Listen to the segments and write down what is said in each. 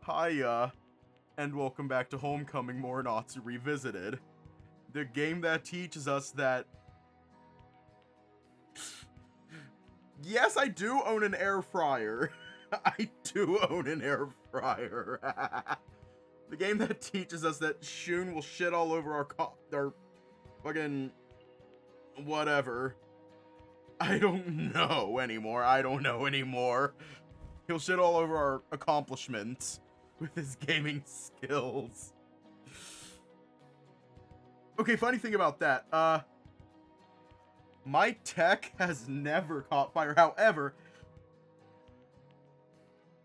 Hiya, and welcome back to Homecoming Morenatsu Revisited. The game that teaches us that... Yes, I do own an air fryer. I do own an air fryer. The game that teaches us that Shun will shit all over our fucking... whatever. I don't know anymore. He'll shit all over our accomplishments with his gaming skills. Okay, funny thing about that, my tech has never caught fire. However,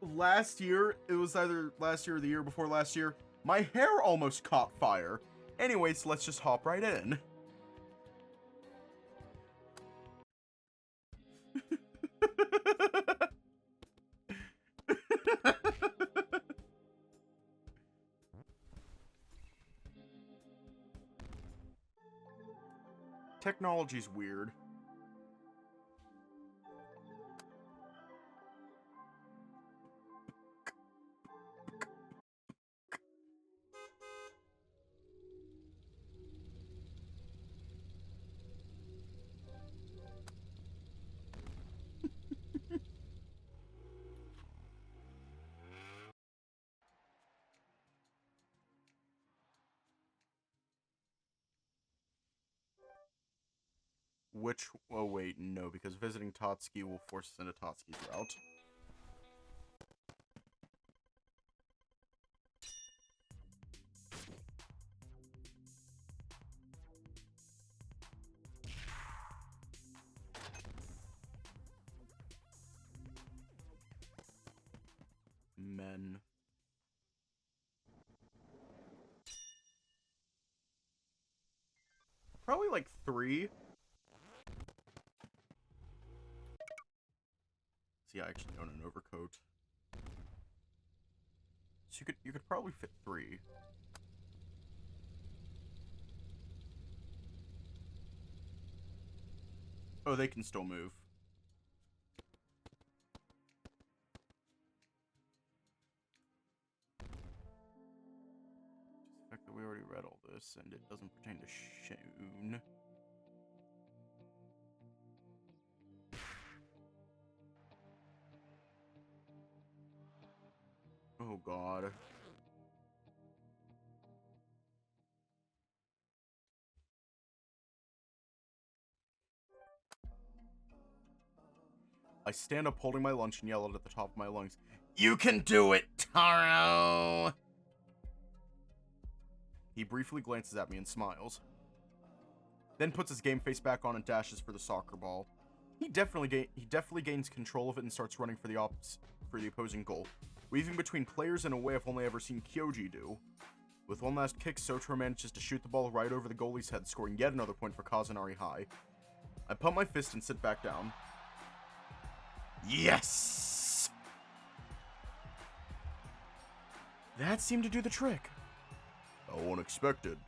last year, it was either last year or the year before last year, my hair almost caught fire. Anyways, let's just hop right in. Technology's weird. Which, oh wait, no, because visiting Totsuki will force us into Totsuki's route. Men. Probably like 3. See, I actually own an overcoat. So you could probably fit 3. Oh, they can still move. Just the fact that we already read all this and it doesn't pertain to Shun. Oh god. I stand up holding my lunch and yell out at the top of my lungs, "You can do it, Taro!" He briefly glances at me and smiles. Then puts his game face back on and dashes for the soccer ball. He definitely gains control of it and starts running for the opposing goal, weaving between players in a way I've only ever seen Kyoji do. With one last kick, Sotaro manages to shoot the ball right over the goalie's head, scoring yet another point for Kazunari High. I pump my fist and sit back down. Yes! That seemed to do the trick. How unexpected.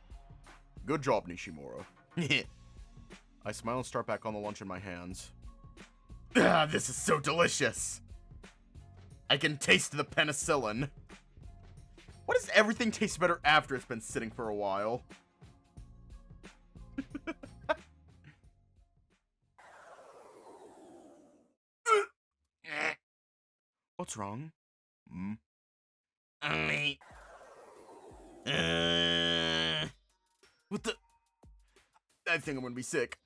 Good job, Nishimura. I smile and start back on the lunch in my hands. Ah, this is so delicious! I can taste the penicillin. Why does everything taste better after it's been sitting for a while? What's wrong? What the? I think I'm gonna be sick.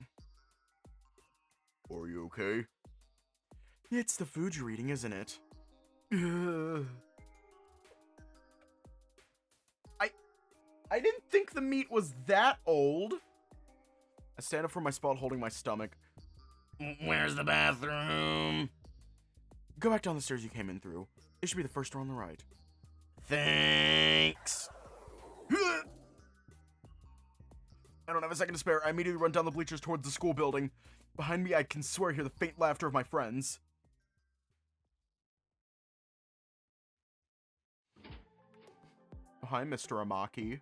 Are you okay? It's the food you're eating, isn't it? I didn't think the meat was that old. I stand up from my spot holding my stomach. Where's the bathroom? Go back down the stairs you came in through. It should be the first door on the right. Thanks. I don't have a second to spare. I immediately run down the bleachers towards the school building. Behind me, I can swear hear the faint laughter of my friends. Oh, hi, Mr. Amaki.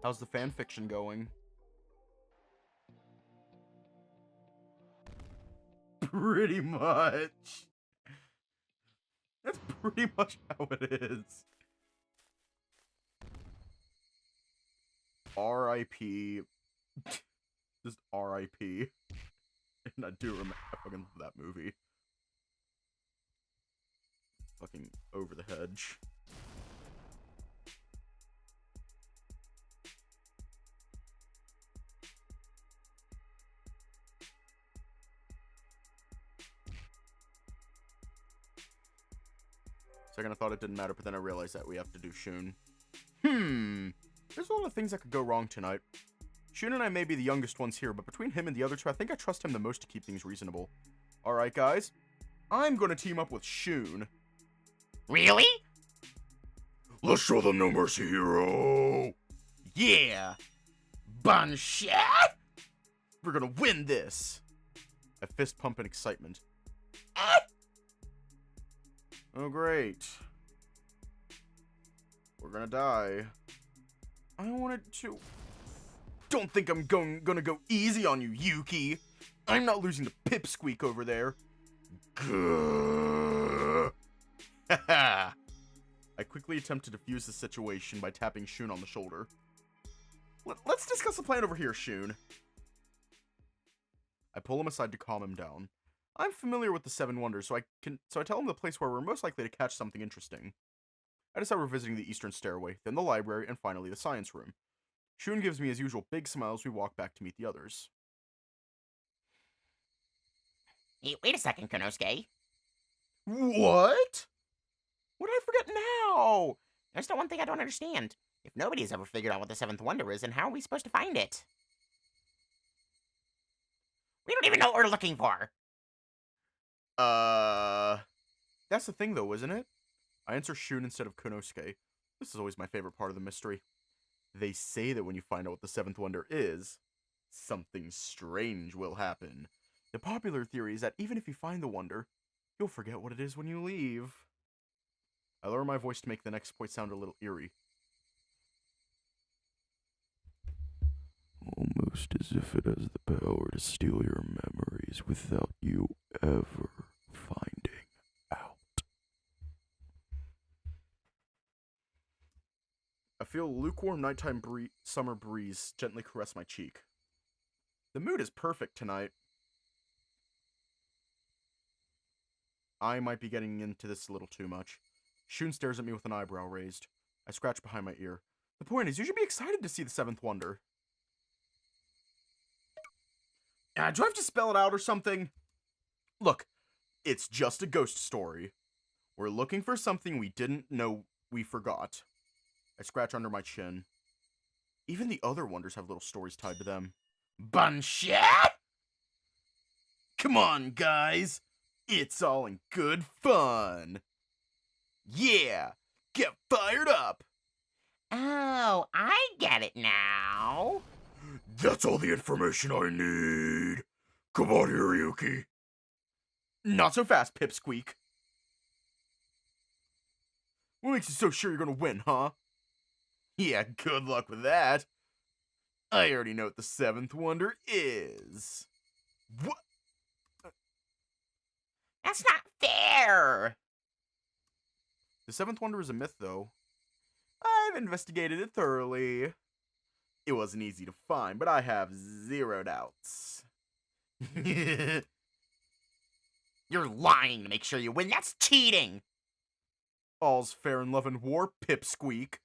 How's the fan fiction going? Pretty much. That's pretty much how it is. R.I.P. Just R.I.P. And I do remember, I fucking love that movie. Fucking over the hedge. Second, I thought it didn't matter, but then I realized that we have to do Shun. There's a lot of things that could go wrong tonight. Shun and I may be the youngest ones here, but between him and the other two, I think I trust him the most to keep things reasonable. Alright, guys. I'm gonna team up with Shun. Really? Let's show them no mercy, hero! Yeah! Bullshit! We're gonna win this! I fist pump in excitement. Oh, great. We're gonna die. I wanted to... Don't think I'm gonna go easy on you, Yuki. I'm not losing to Pipsqueak over there. Haha. I quickly attempt to defuse the situation by tapping Shun on the shoulder. Let's discuss the plan over here, Shun. I pull him aside to calm him down. I'm familiar with the Seven Wonders, so I tell him the place where we're most likely to catch something interesting. I decide we're visiting the Eastern Stairway, then the library, and finally the science room. Shun gives me his usual big smile as we walk back to meet the others. Hey, wait a second, Konosuke. What? What did I forget now? There's the one thing I don't understand. If nobody's ever figured out what the Seventh Wonder is, then how are we supposed to find it? We don't even know what we're looking for. That's the thing though, isn't it? I answer Shun instead of Konosuke. This is always my favorite part of the mystery. They say that when you find out what the Seventh Wonder is, something strange will happen. The popular theory is that even if you find the wonder, you'll forget what it is when you leave. I lower my voice to make the next point sound a little eerie. Almost as if it has the power to steal your memories without you ever finding out. I feel a lukewarm nighttime summer breeze gently caress my cheek. The mood is perfect tonight. I might be getting into this a little too much. Shun stares at me with an eyebrow raised. I scratch behind my ear. The point is, you should be excited to see the Seventh Wonder. Do I have to spell it out or something? Look, it's just a ghost story. We're looking for something we didn't know we forgot. I scratch under my chin. Even the other wonders have little stories tied to them. Bullshit! Come on, guys. It's all in good fun. Yeah, get fired up. Oh, I get it now. That's all the information I need. Come on here, Yuki. Not so fast, Pipsqueak. What makes you so sure you're gonna win, huh? Yeah, good luck with that. I already know what the Seventh Wonder is. What? That's not fair. The Seventh Wonder is a myth, though. I've investigated it thoroughly. It wasn't easy to find, but I have zero doubts. You're lying to make sure you win. That's cheating. All's fair in love and war, Pipsqueak.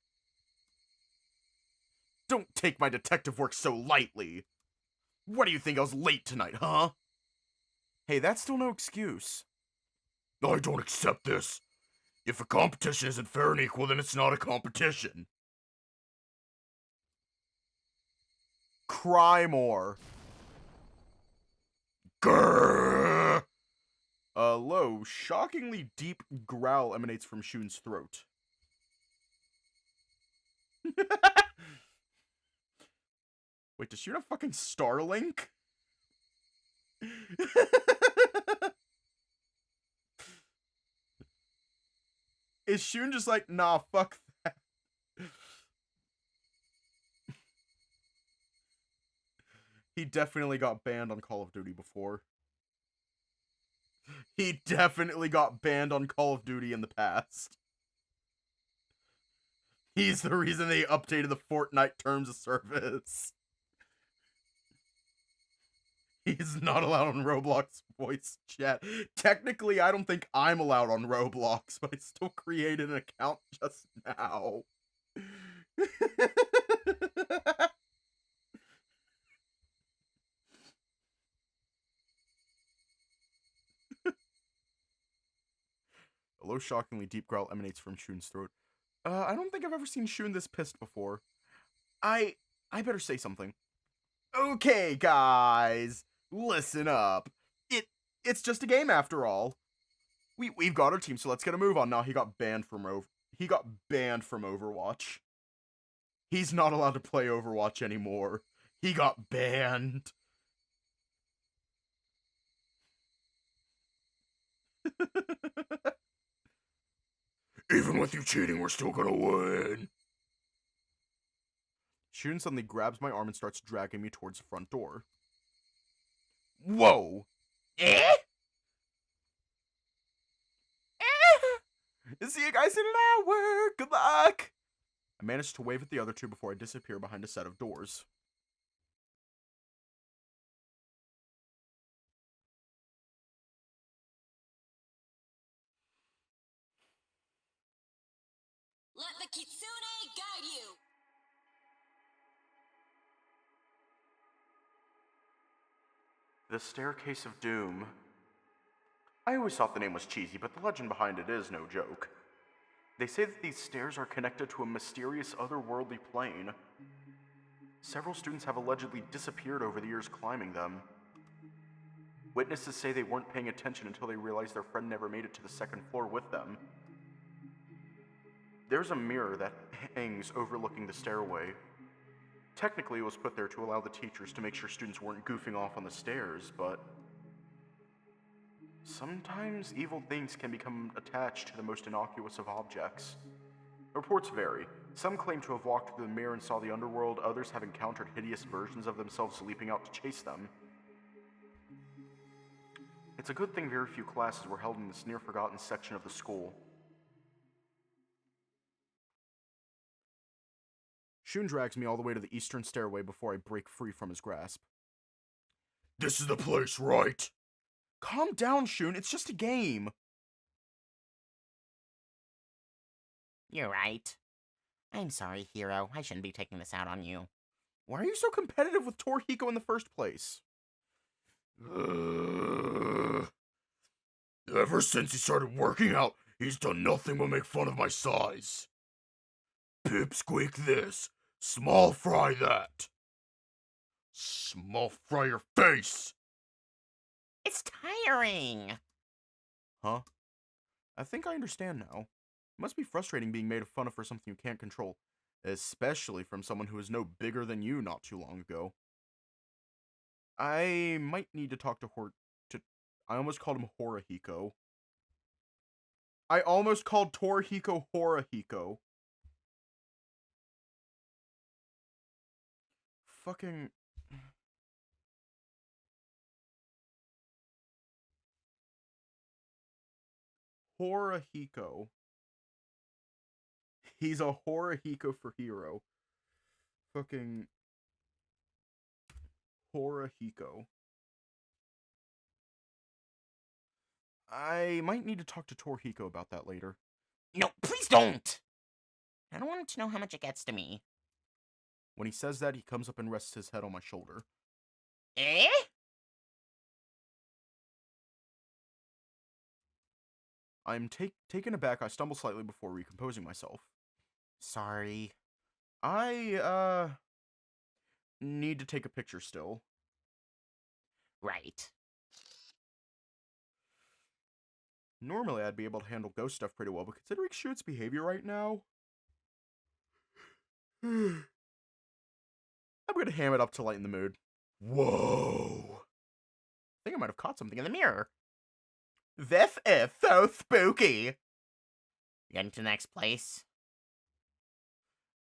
Don't take my detective work so lightly. What do you think I was late tonight, huh? Hey, that's still no excuse. I don't accept this. If a competition isn't fair and equal, then it's not a competition. Cry more. Grrr! A low, shockingly deep growl emanates from Shun's throat. Wait, does Shun have fucking Starlink? Is Shun just like, nah, fuck that? He definitely got banned on Call of Duty before. He definitely got banned on Call of Duty in the past. He's the reason they updated the Fortnite terms of service. He's not allowed on Roblox voice chat. Technically, I don't think I'm allowed on Roblox, but I still created an account just now. A low, shockingly deep growl emanates from Shun's throat. I don't think I've ever seen Shun this pissed before. I better say something. Okay, guys, listen up. It's just a game after all. We've got our team, so let's get a move on. Now he got banned from Overwatch. He's not allowed to play Overwatch anymore. He got banned. Even with you cheating, we're still gonna win. Shun suddenly grabs my arm and starts dragging me towards the front door. Whoa! Eh? See you guys in an hour! Good luck! I managed to wave at the other two before I disappear behind a set of doors. Let the Kitsune guide you! The Staircase of Doom. I always thought the name was cheesy, but the legend behind it is no joke. They say that these stairs are connected to a mysterious otherworldly plane. Several students have allegedly disappeared over the years climbing them. Witnesses say they weren't paying attention until they realized their friend never made it to the second floor with them. There's a mirror that hangs overlooking the stairway. Technically, it was put there to allow the teachers to make sure students weren't goofing off on the stairs, but sometimes evil things can become attached to the most innocuous of objects. Reports vary. Some claim to have walked through the mirror and saw the underworld, others have encountered hideous versions of themselves leaping out to chase them. It's a good thing very few classes were held in this near-forgotten section of the school. Shun drags me all the way to the eastern stairway before I break free from his grasp. This is the place, right? Calm down, Shun. It's just a game. You're right. I'm sorry, Hero. I shouldn't be taking this out on you. Why are you so competitive with Torihiko in the first place? Ever since he started working out, he's done nothing but make fun of my size. Pipsqueak this. Small fry that. Small fry your face. It's tiring. Huh? I think I understand now. It must be frustrating being made fun of for something you can't control, especially from someone who is no bigger than you not too long ago. I might need to talk to I almost called him Horahiko. I almost called Torihiko Horahiko. Fucking... Horahiko. He's a Horahiko for hero. Fucking... Horahiko. I might need to talk to Torihiko about that later. No, please don't! I don't want him to know how much it gets to me. When he says that, he comes up and rests his head on my shoulder. Eh? I'm taken aback. I stumble slightly before recomposing myself. Sorry. I, need to take a picture still. Right. Normally, I'd be able to handle ghost stuff pretty well, but considering Shun's behavior right now... I'm gonna ham it up to lighten the mood. Whoa! I think I might have caught something in the mirror. This is so spooky! Getting to the next place?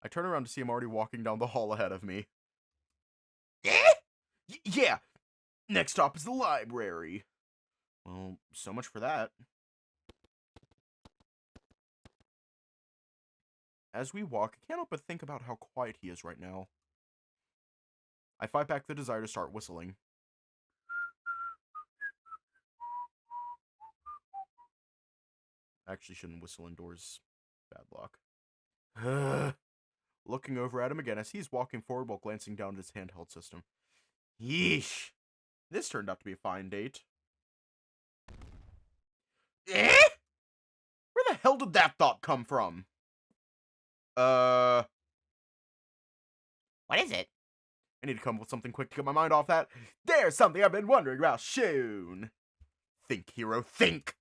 I turn around to see him already walking down the hall ahead of me. Eh? Yeah! Next stop is the library. Well, so much for that. As we walk, I can't help but think about how quiet he is right now. I fight back the desire to start whistling. I actually shouldn't whistle indoors. Bad luck. Looking over at him again as he's walking forward while glancing down at his handheld system. Yeesh. This turned out to be a fine date. Eh? Where the hell did that thought come from? What is it? I need to come up with something quick to get my mind off that. There's something I've been wondering about, Shun. Think, hero, think!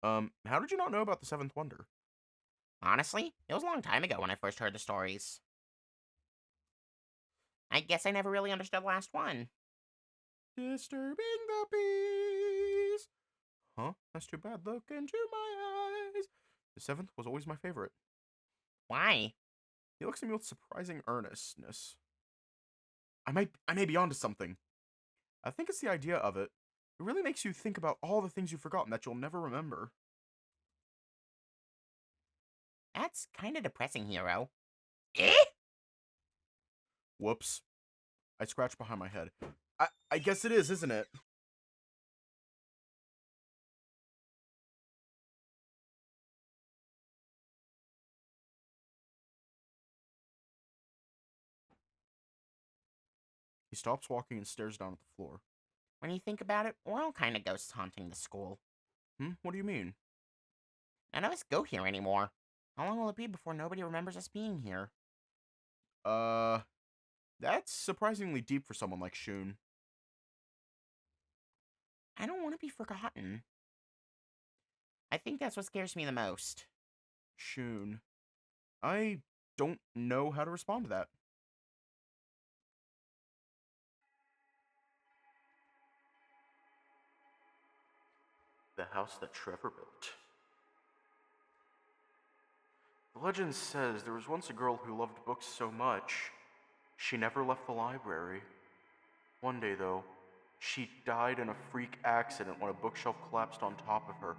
How did you not know about the Seventh Wonder? Honestly, it was a long time ago when I first heard the stories. I guess I never really understood the last one. Disturbing the peace. Huh? That's too bad. Look into my eyes. The seventh was always my favorite. Why? He looks at me with surprising earnestness. I may be onto something. I think it's the idea of it. It really makes you think about all the things you've forgotten that you'll never remember. That's kind of depressing, hero. Eh? Whoops. I scratched behind my head. I guess it is, isn't it? He stops walking and stares down at the floor. When you think about it, we're all kind of ghosts haunting the school. What do you mean? None of us go here anymore. How long will it be before nobody remembers us being here? That's surprisingly deep for someone like Shun. I don't want to be forgotten. I think that's what scares me the most. Shun. I don't know how to respond to that. The house that Trevor built. The legend says there was once a girl who loved books so much, she never left the library. One day, though, she died in a freak accident when a bookshelf collapsed on top of her,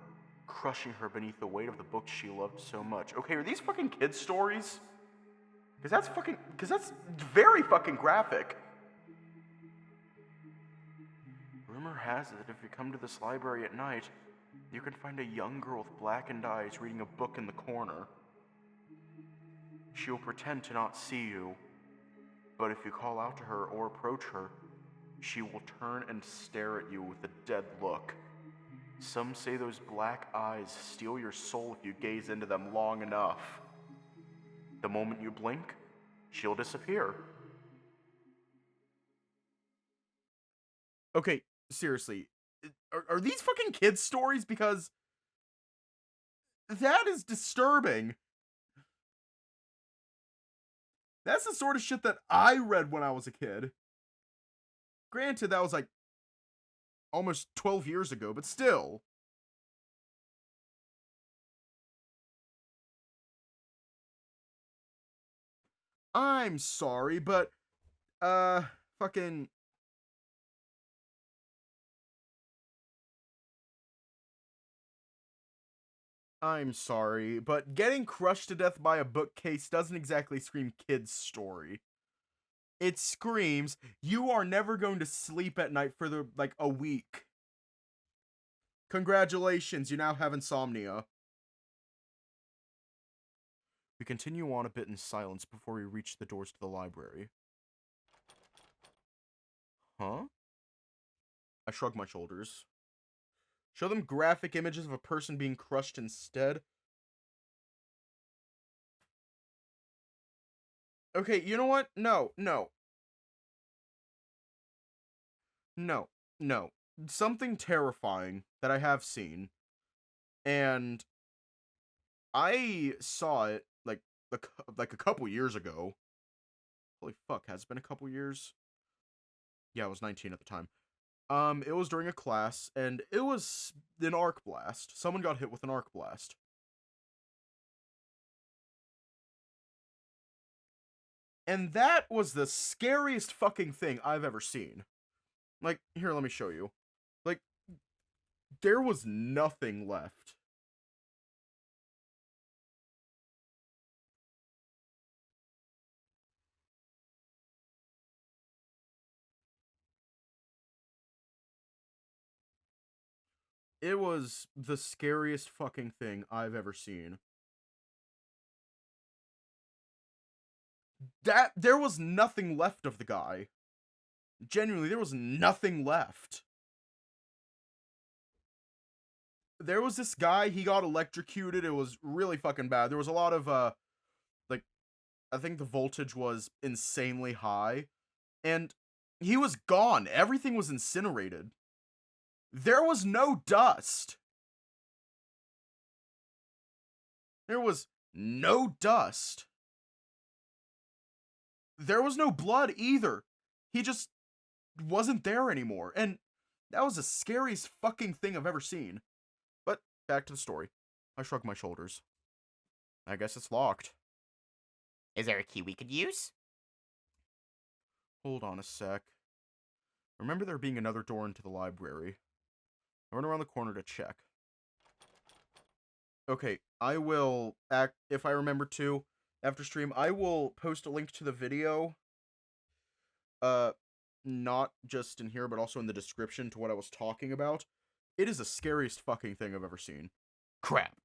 crushing her beneath the weight of the books she loved so much. Okay, are these fucking kids' stories? Because that's very fucking graphic. Rumor has it that if you come to this library at night, you can find a young girl with blackened eyes reading a book in the corner. She will pretend to not see you, but if you call out to her or approach her, she will turn and stare at you with a dead look. Some say those black eyes steal your soul if you gaze into them long enough. The moment you blink, she'll disappear. Okay, seriously, are these fucking kids' stories? Because that is disturbing. That's the sort of shit that I read when I was a kid. Granted, that was like almost 12 years ago, but still. I'm sorry, but, fucking... I'm sorry, but getting crushed to death by a bookcase doesn't exactly scream kid's story. It screams, you are never going to sleep at night for a week. Congratulations, you now have insomnia. We continue on a bit in silence before we reach the doors to the library. Huh? I shrug my shoulders. Show them graphic images of a person being crushed instead. Okay, you know what? No. Something terrifying that I have seen. And I saw it like a couple years ago. Holy fuck, has it been a couple years? Yeah, I was 19 at the time. It was during a class, and it was an arc blast. Someone got hit with an arc blast. And that was the scariest fucking thing I've ever seen. Like, here, let me show you. There was nothing left. It was the scariest fucking thing I've ever seen. There was nothing left of the guy. Genuinely, there was nothing left. There was this guy, he got electrocuted. It was really fucking bad. There was a lot of, like, I think the voltage was insanely high. And he was gone. Everything was incinerated. There was no dust. There was no dust. There was no blood either. He just wasn't there anymore. And that was the scariest fucking thing I've ever seen. But back to the story. I shrugged my shoulders. I guess it's locked. Is there a key we could use? Hold on a sec. Remember there being another door into the library. I went around the corner to check. Okay, I will act, if I remember to, after stream, I will post a link to the video. Not just in here, but also in the description to what I was talking about. It is the scariest fucking thing I've ever seen. Crap.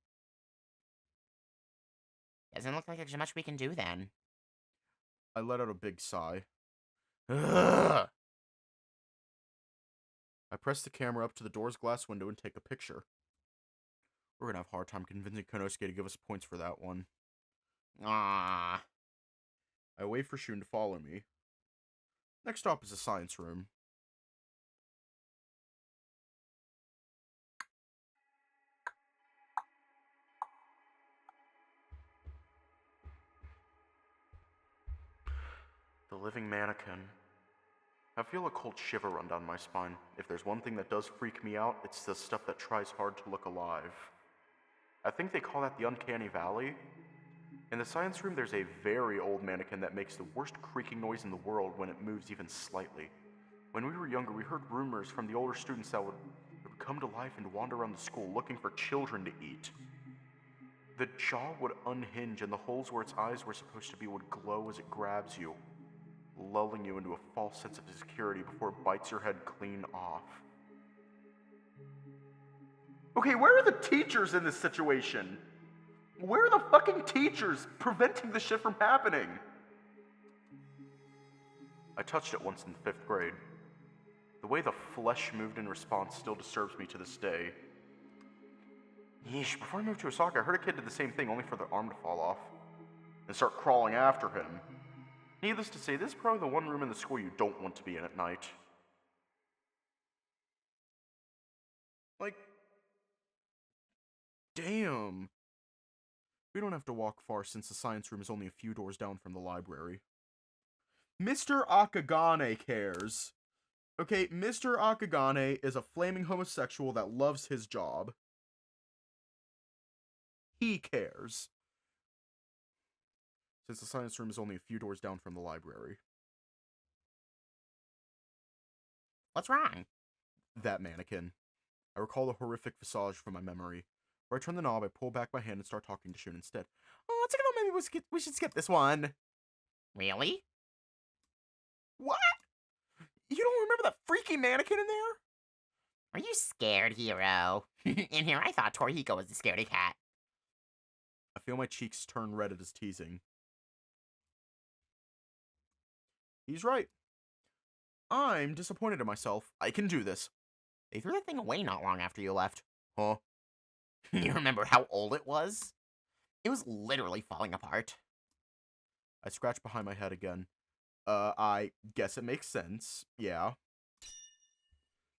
Doesn't look like there's much we can do then. I let out a big sigh. Ugh. I press the camera up to the door's glass window and take a picture. We're gonna have a hard time convincing Konosuke to give us points for that one. Ah. I wait for Shun to follow me. Next stop is the science room. The living mannequin. I feel a cold shiver run down my spine. If there's one thing that does freak me out, it's the stuff that tries hard to look alive. I think they call that the uncanny valley. In the science room, there's a very old mannequin that makes the worst creaking noise in the world when it moves even slightly. When we were younger, we heard rumors from the older students that would come to life and wander around the school looking for children to eat. The jaw would unhinge and the holes where its eyes were supposed to be would glow as it grabs you, lulling you into a false sense of security before it bites your head clean off. Okay, where are the teachers in this situation? Where are the fucking teachers preventing this shit from happening? I touched it once in the 5th grade. The way the flesh moved in response still disturbs me to this day. Yeesh, before I moved to Osaka, I heard a kid did the same thing only for their arm to fall off and start crawling after him. Needless to say, this is probably the one room in the school you don't want to be in at night. Like, damn. We don't have to walk far since the science room is only a few doors down from the library. Mr. Akagane cares. Okay, Mr. Akagane is a flaming homosexual that loves his job. He cares. Since the science room is only a few doors down from the library. What's wrong? That mannequin. I recall the horrific visage from my memory. Where I turn the knob, I pull back my hand and start talking to Shun instead. Oh, it's gonna maybe we should skip this one. Really? What? You don't remember that freaky mannequin in there? Are you scared, hero? In here, I thought Torihiko was the scaredy cat. I feel my cheeks turn red at his teasing. He's right. I'm disappointed in myself. I can do this. They threw that thing away not long after you left. Huh? You remember how old it was? It was literally falling apart. I scratch behind my head again. I guess it makes sense. Yeah.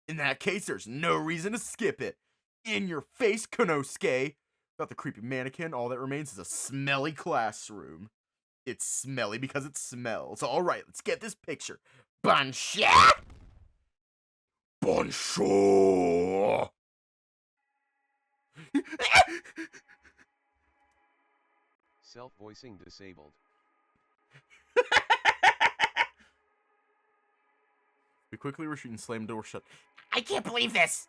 In that case, there's no reason to skip it. In your face, Konosuke. Without the creepy mannequin, all that remains is a smelly classroom. It's smelly because it smells. Alright, let's get this picture. Bunsha! Bonjour! Self-voicing disabled. We quickly retreat and slam the door shut. I can't believe this!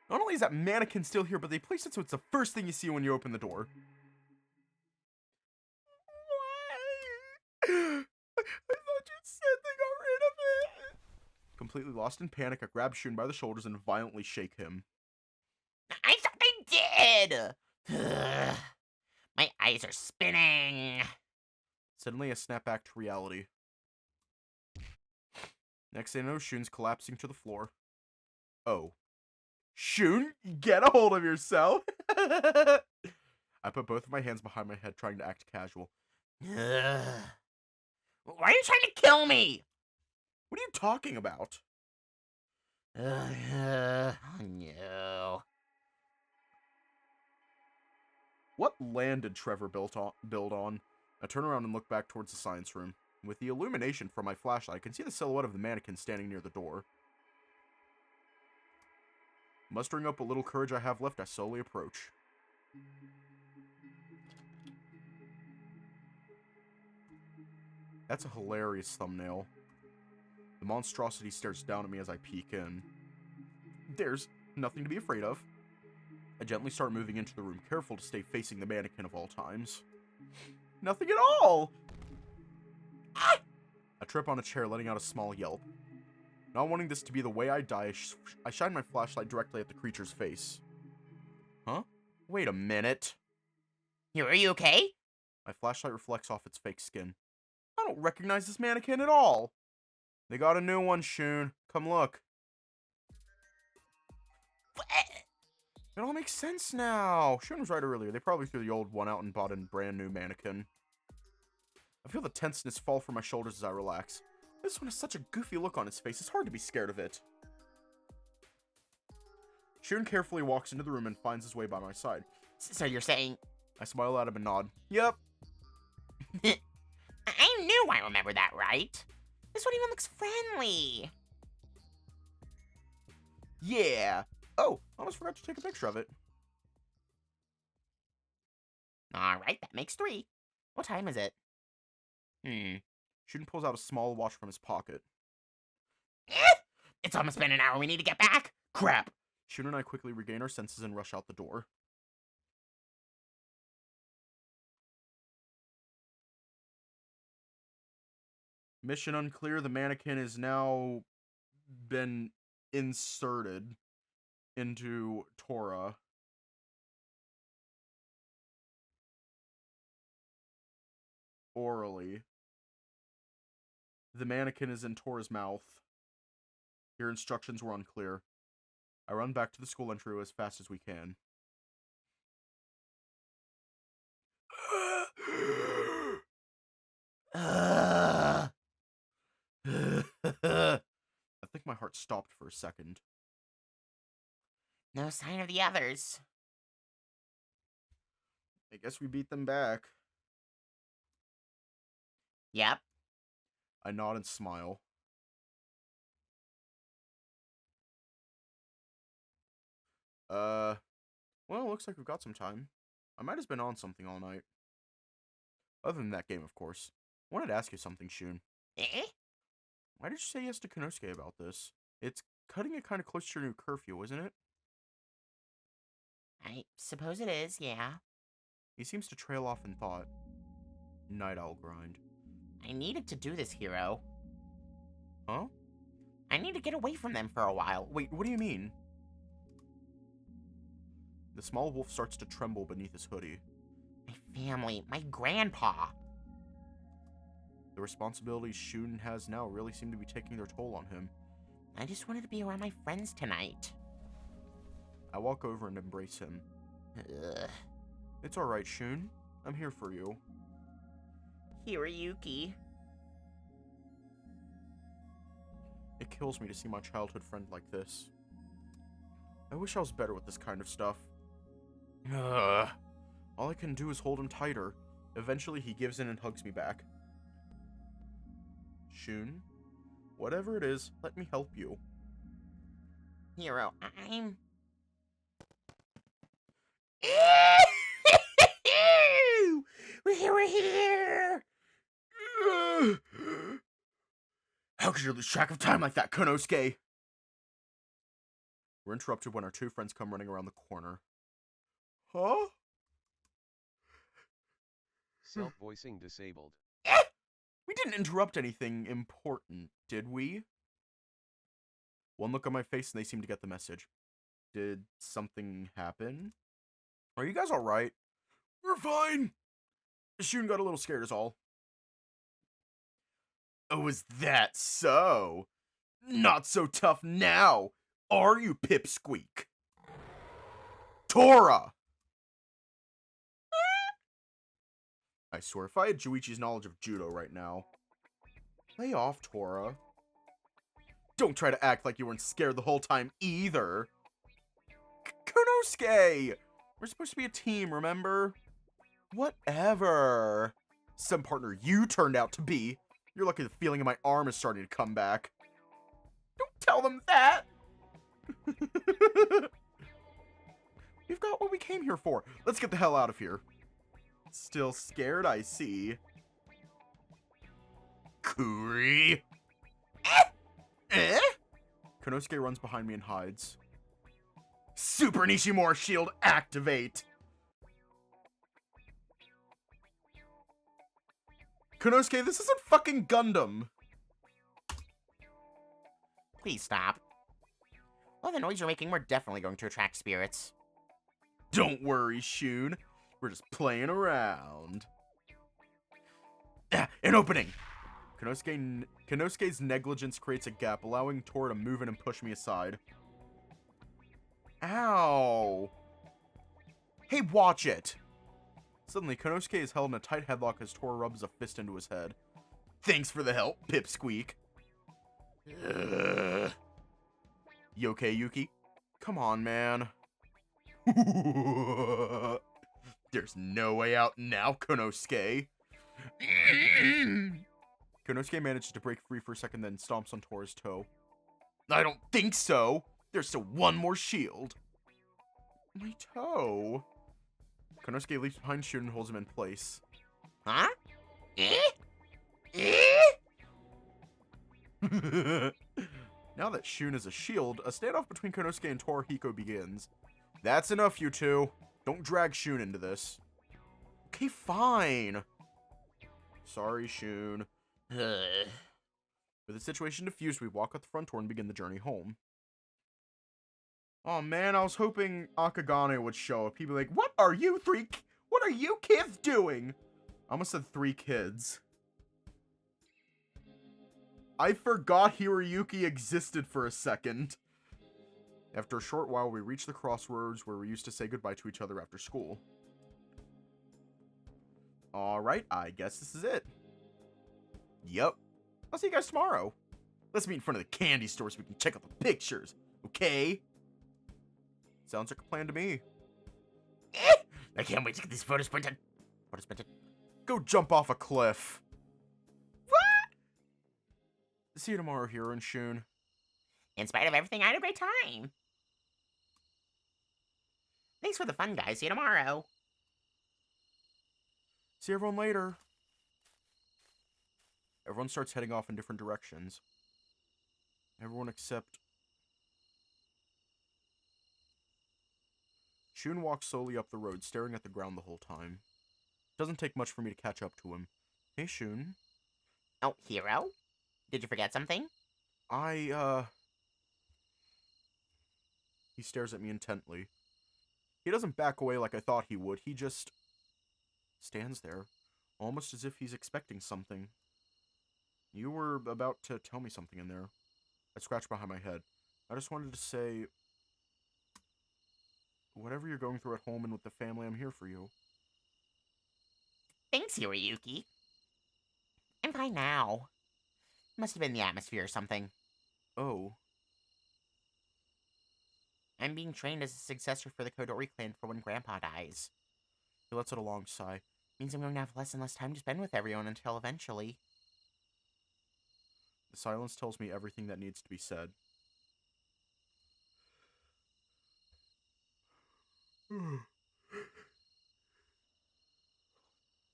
Not only is that mannequin still here, but they placed it so it's the first thing you see when you open the door. Why? I thought you said they got rid of it. Completely lost in panic, I grab Shun by the shoulders and violently shake him. I thought they did! Ugh. My eyes are spinning. Suddenly, I snap back to reality. Next thing I know, Shun's collapsing to the floor. Oh. Shun, get a hold of yourself! I put both of my hands behind my head, trying to act casual. Ugh. Why are you trying to kill me? What are you talking about? Oh no. What land did Trevor build on? I turn around and look back towards the science room. With the illumination from my flashlight, I can see the silhouette of the mannequin standing near the door. Mustering up what little courage I have left, I slowly approach. That's a hilarious thumbnail. The monstrosity stares down at me as I peek in. There's nothing to be afraid of. I gently start moving into the room, careful to stay facing the mannequin of all times. Nothing at all! Ah! I trip on a chair, letting out a small yelp. Not wanting this to be the way I die, I shine my flashlight directly at the creature's face. Huh? Wait a minute. Are you okay? My flashlight reflects off its fake skin. I don't recognize this mannequin at all. They got a new one, Shun. Come look. It all makes sense now. Shun was right earlier. They probably threw the old one out and bought a brand new mannequin. I feel the tenseness fall from my shoulders as I relax. This one has such a goofy look on its face, it's hard to be scared of it. Shun carefully walks into the room and finds his way by my side. So you're saying... I smile at him and nod. Yep. I knew I remember that right. This one even looks friendly. Yeah. Oh, almost forgot to take a picture of it. Alright, that makes 3. What time is it? Shun pulls out a small watch from his pocket. It's almost been an hour. We need to get back. Crap! Shun and I quickly regain our senses and rush out the door. Mission unclear. The mannequin is now been inserted into Tora. Orally. The mannequin is in Tora's mouth. Your instructions were unclear. I run back to the school entryway as fast as we can. I think my heart stopped for a second. No sign of the others. I guess we beat them back. Yep. I nod and smile. Well, looks like we've got some time. I might have been on something all night. Other than that game, of course. I wanted to ask you something, Shun. Eh? Why did you say yes to Konosuke about this? It's cutting it kind of close to your new curfew, isn't it? I suppose it is, yeah. He seems to trail off in thought. Night owl grind. I needed to do this, Hero. Huh? I need to get away from them for a while. Wait, what do you mean? The small wolf starts to tremble beneath his hoodie. My family, my grandpa. The responsibilities Shun has now really seem to be taking their toll on him. I just wanted to be around my friends tonight. I walk over and embrace him. Ugh. It's alright, Shun. I'm here for you. Hiroyuki. It kills me to see my childhood friend like this. I wish I was better with this kind of stuff. Ugh. All I can do is hold him tighter. Eventually he gives in and hugs me back. Shun, whatever it is, let me help you. Hero, I'm... We're here! How could you lose track of time like that, Konosuke? We're interrupted when our two friends come running around the corner. Huh? Self-voicing disabled. We didn't interrupt anything important, did we? One look on my face and they seem to get the message. Did something happen? Are you guys alright? We're fine! Shun got a little scared is all. Oh, is that so? Not so tough now, are you, Pipsqueak? Tora! I swear, if I had Juichi's knowledge of judo right now. Lay off, Tora. Don't try to act like you weren't scared the whole time either. Konosuke! We're supposed to be a team, remember? Whatever. Some partner you turned out to be. You're lucky the feeling in my arm is starting to come back. Don't tell them that! We've got what we came here for. Let's get the hell out of here. Still scared, I see. Kuri! Konosuke runs behind me and hides. Super Nishimura shield activate! Konosuke, this isn't fucking Gundam! Please stop. Well, the noise you're making, we're definitely going to attract spirits. Don't worry, Shun. We're just playing around. An opening! Konosuke's negligence creates a gap, allowing Tora to move in and push me aside. Ow! Hey, watch it! Suddenly, Konosuke is held in a tight headlock as Tora rubs a fist into his head. Thanks for the help, Pipsqueak. You okay, Yuki? Come on, man. There's no way out now, Konosuke. Konosuke manages to break free for a second, then stomps on Tora's toe. I don't think so. There's still one more shield. My toe. Konosuke leaps behind Shun and holds him in place. Huh? Now that Shun is a shield, a standoff between Konosuke and Torihiko begins. That's enough, you two. Don't drag Shun into this. Okay, fine. Sorry, Shun. With the situation diffused, we walk out the front door and begin the journey home. Oh man, I was hoping Akagane would show up. He'd be like, what are you kids doing? I almost said 3 kids. I forgot Hiroyuki existed for a second. After a short while, we reach the crossroads where we used to say goodbye to each other after school. Alright, I guess this is it. Yep. I'll see you guys tomorrow. Let's meet in front of the candy store so we can check out the pictures. Okay? Sounds like a plan to me. I can't wait to get these photos printed. Go jump off a cliff. What? See you tomorrow, Hiro and Shun. In spite of everything, I had a great time. Thanks for the fun, guys. See you tomorrow. See everyone later. Everyone starts heading off in different directions. Everyone except... Shun walks slowly up the road, staring at the ground the whole time. It doesn't take much for me to catch up to him. Hey, Shun. Oh, Hiro? Did you forget something? He stares at me intently. He doesn't back away like I thought he would. He just stands there, almost as if he's expecting something. You were about to tell me something in there. I scratched behind my head. I just wanted to say, whatever you're going through at home and with the family, I'm here for you. Thanks, Hiroyuki. I'm fine now. Must have been the atmosphere or something. Oh. I'm being trained as a successor for the Kodori clan for when Grandpa dies. He lets out a long sigh. Means I'm going to have less and less time to spend with everyone until eventually. The silence tells me everything that needs to be said.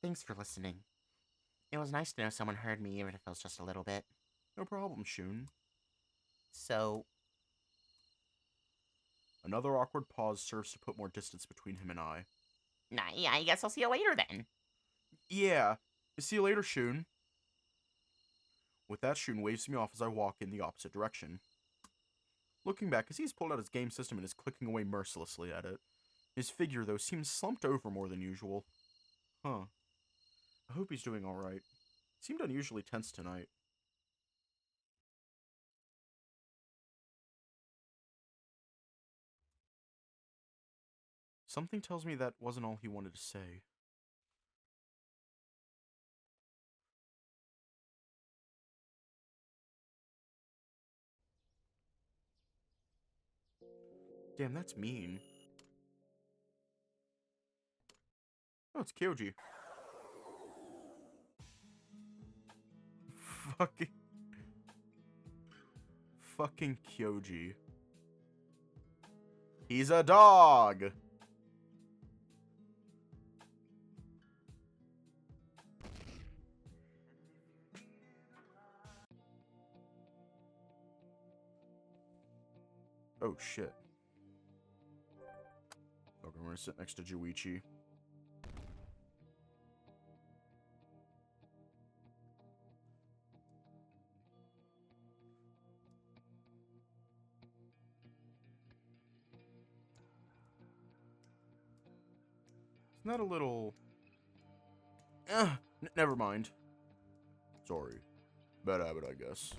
Thanks for listening. It was nice to know someone heard me, even if it was just a little bit. No problem, Shun. So, Another awkward pause serves to put more distance between him and I. Yeah, I guess I'll see you later then. Yeah. See you later, Shun. With that, Shun waves me off as I walk in the opposite direction. Looking back, I see he's pulled out his game system and is clicking away mercilessly at it. His figure, though, seems slumped over more than usual. Huh. I hope he's doing alright. He seemed unusually tense tonight. Something tells me that wasn't all he wanted to say. Damn, that's mean. Oh, it's Kyoji. Fucking Kyoji. He's a dog! Oh, shit. Okay, we're gonna sit next to Juichi. Isn't that a little... never mind. Sorry. Bad habit, I guess.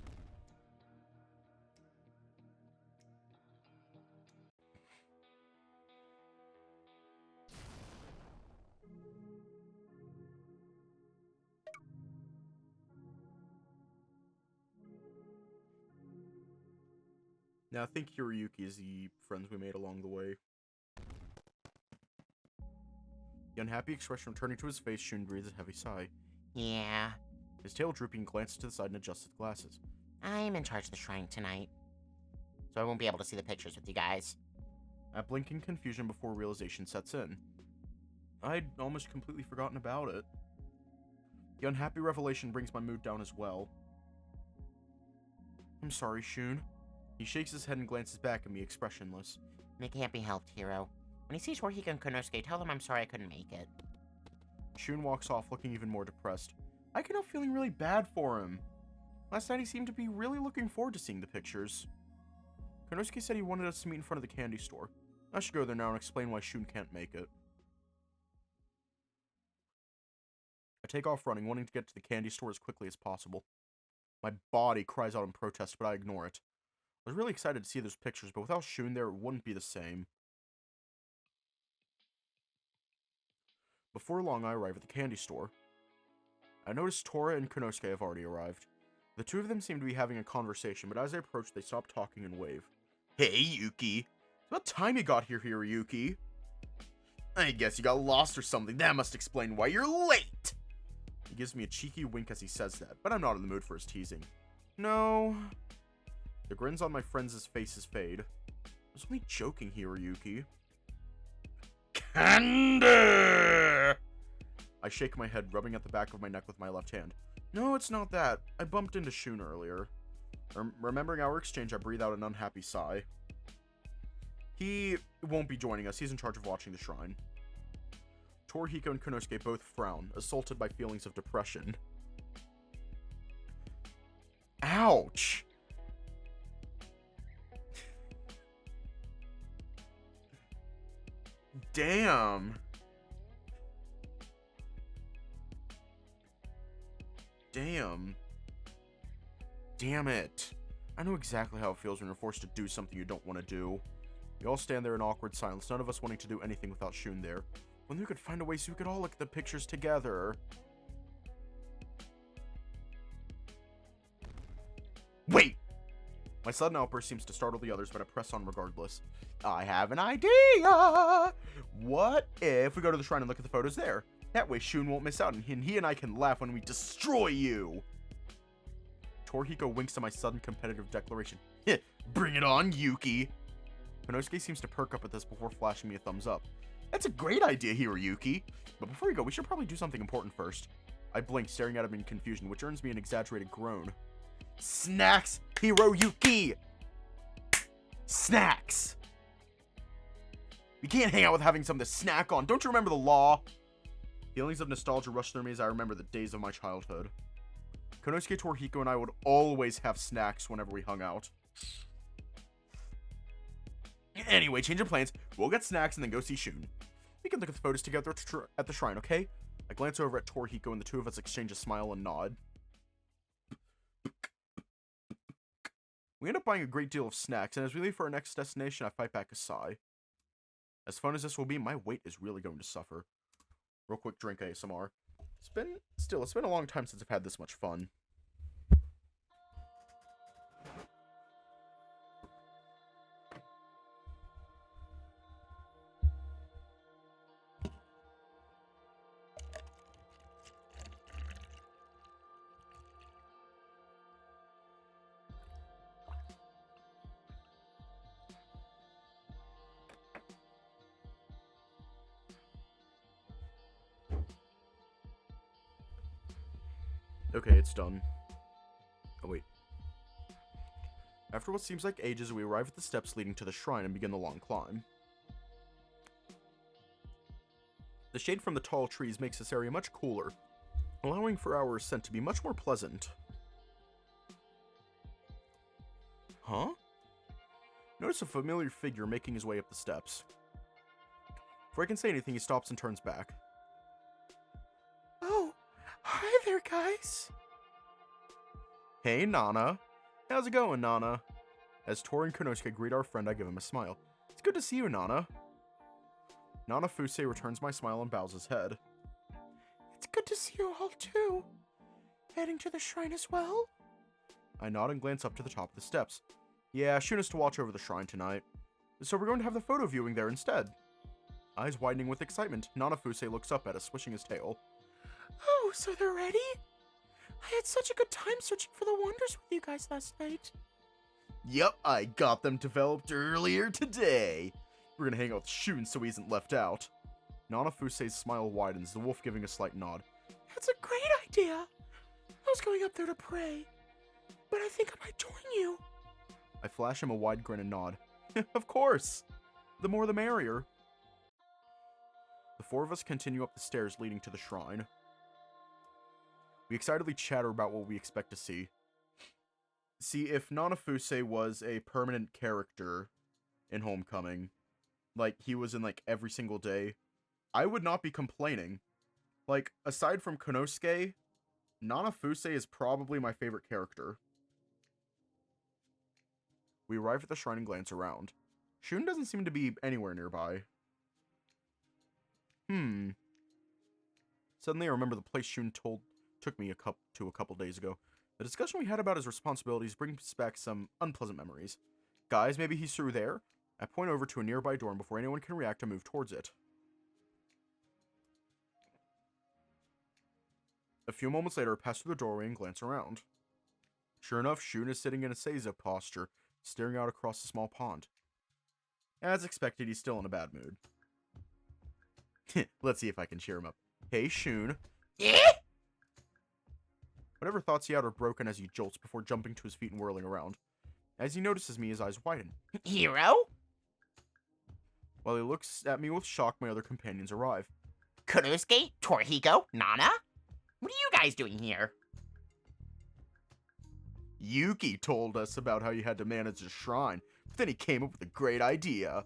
Now, I think Hiroyuki is the friends we made along the way. The unhappy expression returning to his face, Shun breathes a heavy sigh. Yeah, His tail drooping, glances to the side and adjusts his glasses. I'm in charge of the shrine tonight, so I won't be able to see the pictures with you guys. I blink in confusion before realization sets in. I'd almost completely forgotten about it. The unhappy revelation brings my mood down as well. I'm sorry, Shun. He shakes his head and glances back at me, expressionless. It can't be helped, Hero. When he sees Warhika and Konosuke, tell them I'm sorry I couldn't make it. Shun walks off, looking even more depressed. I can help feeling really bad for him. Last night he seemed to be really looking forward to seeing the pictures. Konosuke said he wanted us to meet in front of the candy store. I should go there now and explain why Shun can't make it. I take off running, wanting to get to the candy store as quickly as possible. My body cries out in protest, but I ignore it. I was really excited to see those pictures, but without Shun there, it wouldn't be the same. Before long, I arrive at the candy store. I notice Tora and Konosuke have already arrived. The two of them seem to be having a conversation, but as I approach, they stop talking and wave. Hey, Yuki! It's about time you got here, Hiroyuki. I guess you got lost or something. That must explain why you're late! He gives me a cheeky wink as he says that, but I'm not in the mood for his teasing. No. The grins on my friends' faces fade. I was only joking, Hiroyuki. Candy! I shake my head, rubbing at the back of my neck with my left hand. No, it's not that. I bumped into Shun earlier. Remembering our exchange, I breathe out an unhappy sigh. He won't be joining us. He's in charge of watching the shrine. Torihiko and Konosuke both frown, assaulted by feelings of depression. Ouch! Damn. Damn. Damn it. I know exactly how it feels when you're forced to do something you don't want to do. We all stand there in awkward silence, none of us wanting to do anything without Shun there. When we could find a way so we could all look at the pictures together. Wait! My sudden outburst seems to startle the others, but I press on regardless. I have an idea! What if we go to the shrine and look at the photos there? That way Shun won't miss out, and he and I can laugh when we destroy you! Torihiko winks at my sudden competitive declaration. Bring it on, Yuki! Konosuke seems to perk up at this before flashing me a thumbs up. That's a great idea, Hiroyuki! But before we go, we should probably do something important first. I blink, staring at him in confusion, which earns me an exaggerated groan. Snacks, Hiroyuki! Snacks! We can't hang out with having something to snack on. Don't you remember the law? Feelings of nostalgia rush through me as I remember the days of my childhood. Konosuke, Torihiko, and I would always have snacks whenever we hung out. Anyway, change of plans. We'll get snacks and then go see Shun. We can look at the photos together at the shrine, okay? I glance over at Torihiko and the two of us exchange a smile and nod. We end up buying a great deal of snacks, and as we leave for our next destination, I fight back a sigh. As fun as this will be, my weight is really going to suffer. Real quick drink ASMR. It's been a long time since I've had this much fun. Okay, it's done. Oh, wait. After what seems like ages, we arrive at the steps leading to the shrine and begin the long climb. The shade from the tall trees makes this area much cooler, allowing for our ascent to be much more pleasant. Huh? Notice a familiar figure making his way up the steps. Before I can say anything, he stops and turns back. Oh, hi there, guys. Hey, Nana. How's it going, Nana? As Tor and Konosuke greet our friend, I give him a smile. It's good to see you, Nana. Nana Fuse returns my smile and bows his head. It's good to see you all, too. Heading to the shrine as well? I nod and glance up to the top of the steps. Yeah, Shun is to watch over the shrine tonight. So we're going to have the photo viewing there instead. Eyes widening with excitement, Nana Fuse looks up at us, swishing his tail. Oh, so they're ready? I had such a good time searching for the wonders with you guys last night. Yep, I got them developed earlier today. We're gonna hang out with Shun so he isn't left out. Nana Fuse's smile widens, the wolf giving a slight nod. That's a great idea. I was going up there to pray, but I think I might join you. I flash him a wide grin and nod. Of course. The more the merrier. The four of us continue up the stairs leading to the shrine. We excitedly chatter about what we expect to see. See, if Nanafuse was a permanent character in Homecoming, like he was in like every single day, I would not be complaining. Like, aside from Konosuke, Nanafuse is probably my favorite character. We arrive at the shrine and glance around. Shun doesn't seem to be anywhere nearby. Suddenly I remember the place Shun took me to a couple days ago. The discussion we had about his responsibilities brings back some unpleasant memories. Guys, maybe he's through there? I point over to a nearby door, and before anyone can react, I move towards it. A few moments later, I pass through the doorway and glance around. Sure enough, Shun is sitting in a seiza posture, staring out across a small pond. As expected, he's still in a bad mood. Let's see if I can cheer him up. Hey, Shun. Yeah? Whatever thoughts he had are broken as he jolts before jumping to his feet and whirling around. As he notices me, his eyes widen. Hero? While he looks at me with shock, my other companions arrive. Konosuke? Torihiko? Nana? What are you guys doing here? Yuki told us about how you had to manage the shrine, but then he came up with a great idea.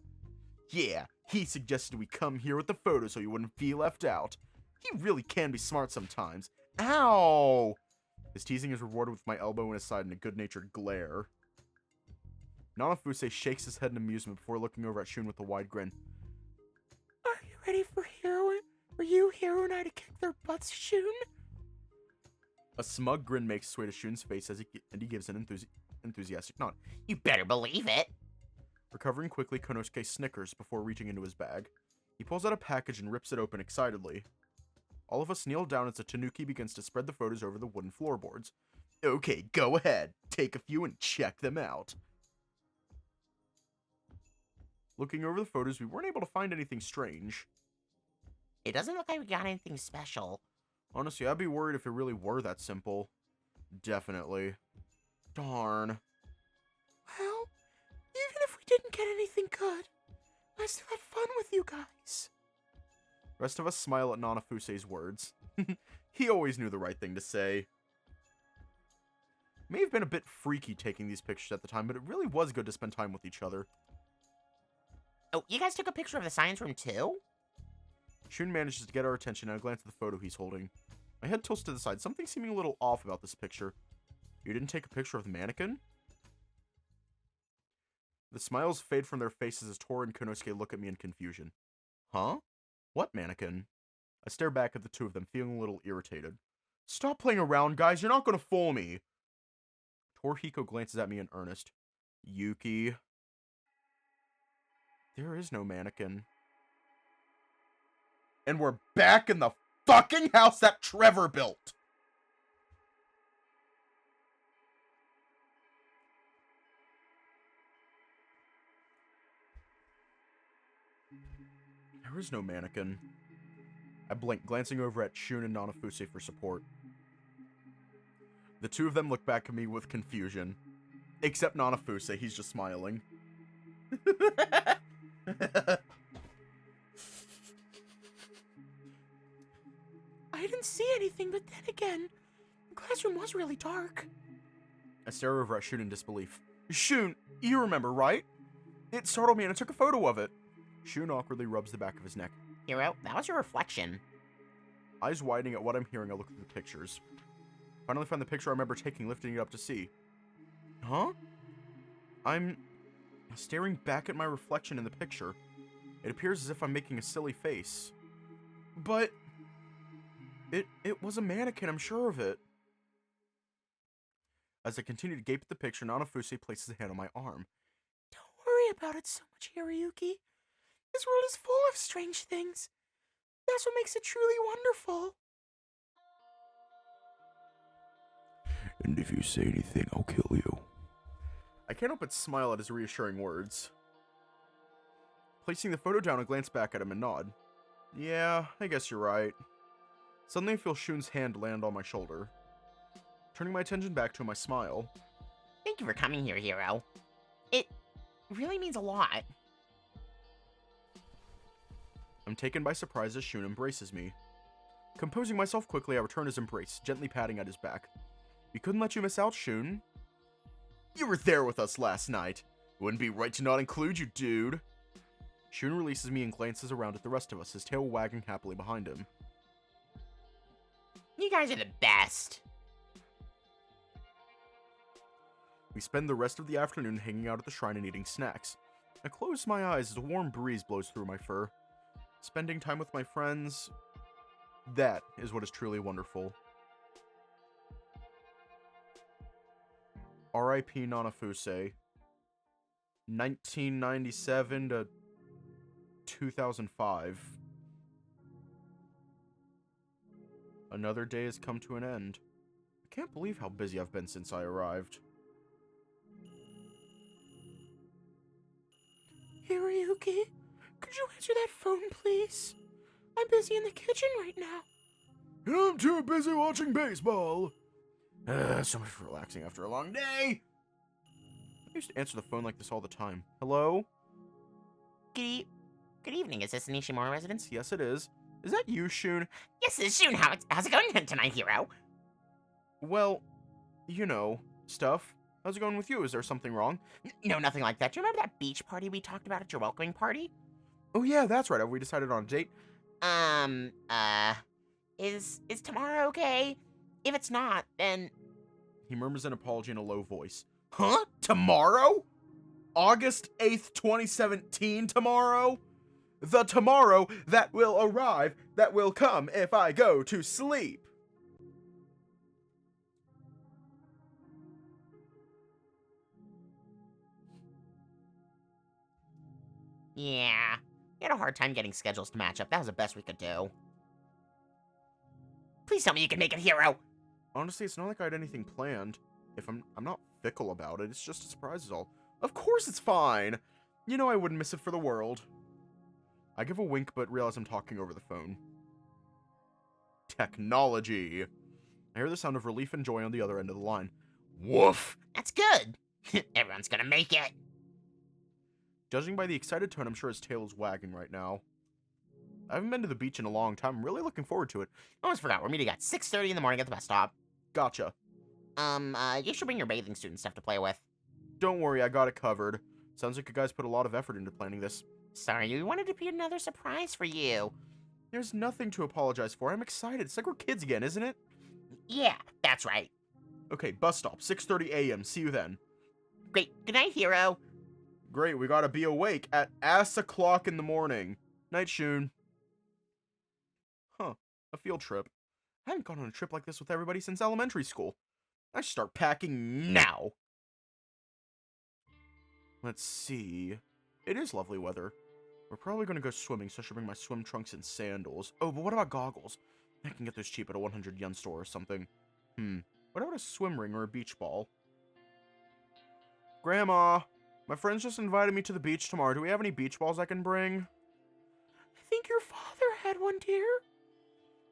Yeah, he suggested we come here with the photo so you wouldn't feel left out. He really can be smart sometimes. Ow! His teasing is rewarded with my elbow in his side and a good-natured glare. Nanafuse shakes his head in amusement before looking over at Shun with a wide grin. Are you ready for Hero and I to kick their butts, Shun? A smug grin makes its way to Shun's face as he gives an enthusiastic nod. You better believe it. Recovering quickly, Konosuke snickers before reaching into his bag. He pulls out a package and rips it open excitedly. All of us kneel down as the Tanuki begins to spread the photos over the wooden floorboards. Okay, go ahead. Take a few and check them out. Looking over the photos, we weren't able to find anything strange. It doesn't look like we got anything special. Honestly, I'd be worried if it really were that simple. Definitely. Darn. Well, even if we didn't get anything good, I still had fun with you guys. The rest of us smile at Nanafuse's words. He always knew the right thing to say. May have been a bit freaky taking these pictures at the time, but it really was good to spend time with each other. Oh, you guys took a picture of the science room too? Shun manages to get our attention and I glance at the photo he's holding. My head tilts to the side, something seeming a little off about this picture. You didn't take a picture of the mannequin? The smiles fade from their faces as Tora and Konosuke look at me in confusion. Huh? What mannequin? I stare back at the two of them, feeling a little irritated. Stop playing around, guys. You're not going to fool me. Torihiko glances at me in earnest. Yuki. There is no mannequin. And we're back in the fucking house that Trevor built. There is no mannequin. I blink, glancing over at Shun and Nanafuse for support. The two of them look back at me with confusion. Except Nanafuse, he's just smiling. I didn't see anything, but then again, the classroom was really dark. I stare over at Shun in disbelief. Shun, you remember, right? It startled me and I took a photo of it. Shun awkwardly rubs the back of his neck. Hero, that was your reflection. Eyes widening at what I'm hearing, I look through the pictures. Finally find the picture I remember taking, lifting it up to see. Huh? I'm staring back at my reflection in the picture. It appears as if I'm making a silly face. But it was a mannequin, I'm sure of it. As I continue to gape at the picture, Nanafuse places a hand on my arm. Don't worry about it so much, Hiroyuki. This world is full of strange things. That's what makes it truly wonderful. And if you say anything, I'll kill you. I can't help but smile at his reassuring words. Placing the photo down, I glance back at him and nod. Yeah, I guess you're right. Suddenly I feel Shun's hand land on my shoulder. Turning my attention back to him, I smile. Thank you for coming here, Hero. It really means a lot. I'm taken by surprise as Shun embraces me. Composing myself quickly, I return his embrace, gently patting at his back. We couldn't let you miss out, Shun. You were there with us last night. It wouldn't be right to not include you, dude. Shun releases me and glances around at the rest of us, his tail wagging happily behind him. You guys are the best. We spend the rest of the afternoon hanging out at the shrine and eating snacks. I close my eyes as a warm breeze blows through my fur. Spending time with my friends, that is what is truly wonderful. R.I.P. Nanafuse. 1997 to 2005. Another day has come to an end. I can't believe how busy I've been since I arrived. Hiroyuki, could you answer that phone, please? I'm busy in the kitchen right now. I'm too busy watching baseball. So much for relaxing after a long day. I used to answer the phone like this all the time. Hello? Good evening. Is this an Nishimura residence? Yes, it is. Is that you, Shun? Yes, it's Shun. How's it going tonight, Hero? Well, you know, stuff. How's it going with you? Is there something wrong? No, nothing like that. Do you remember that beach party we talked about at your welcoming party? Oh yeah, that's right. Have we decided on a date? Is tomorrow okay? If it's not, then... He murmurs an apology in a low voice. Huh? Tomorrow? August 8th, 2017 tomorrow? The tomorrow that will arrive, that will come if I go to sleep. Yeah. We had a hard time getting schedules to match up. That was the best we could do. Please tell me you can make it, Hero! Honestly, it's not like I had anything planned. If I'm not fickle about it, it's just a surprise is all. Of course it's fine! You know I wouldn't miss it for the world. I give a wink, but realize I'm talking over the phone. Technology! I hear the sound of relief and joy on the other end of the line. Woof! That's good! Everyone's gonna make it! Judging by the excited tone, I'm sure his tail is wagging right now. I haven't been to the beach in a long time. I'm really looking forward to it. I almost forgot. We're meeting at 6:30 in the morning at the bus stop. Gotcha. You should bring your bathing suit and stuff to play with. Don't worry, I got it covered. Sounds like you guys put a lot of effort into planning this. Sorry, we wanted to be another surprise for you. There's nothing to apologize for. I'm excited. It's like we're kids again, isn't it? Yeah, that's right. Okay, bus stop, 6:30 a.m. See you then. Great. Good night, hero. Great, we gotta be awake at ass o'clock in the morning. Night, Shun. Huh, a field trip. I haven't gone on a trip like this with everybody since elementary school. I should start packing now. Let's see. It is lovely weather. We're probably gonna go swimming, so I should bring my swim trunks and sandals. Oh, but what about goggles? I can get those cheap at a 100 yen store or something. What about a swim ring or a beach ball? Grandma, my friends just invited me to the beach tomorrow. Do we have any beach balls I can bring? I think your father had one, dear.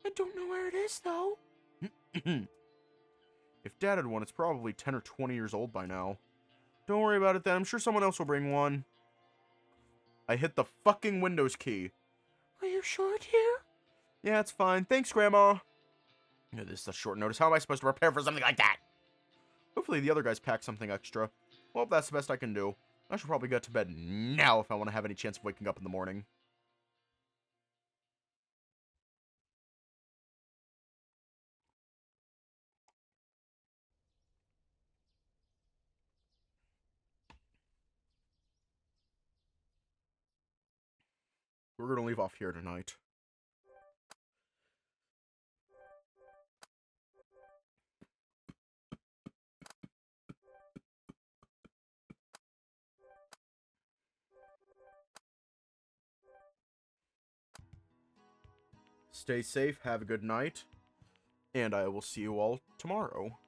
I don't know where it is, though. If Dad had one, it's probably 10 or 20 years old by now. Don't worry about it then. I'm sure someone else will bring one. I hit the fucking Windows key. Are you sure, dear? Yeah, it's fine. Thanks, Grandma. This is a short notice. How am I supposed to prepare for something like that? Hopefully the other guys pack something extra. Well, that's the best I can do. I should probably get to bed now if I want to have any chance of waking up in the morning. We're gonna leave off here tonight. Stay safe, have a good night, and I will see you all tomorrow.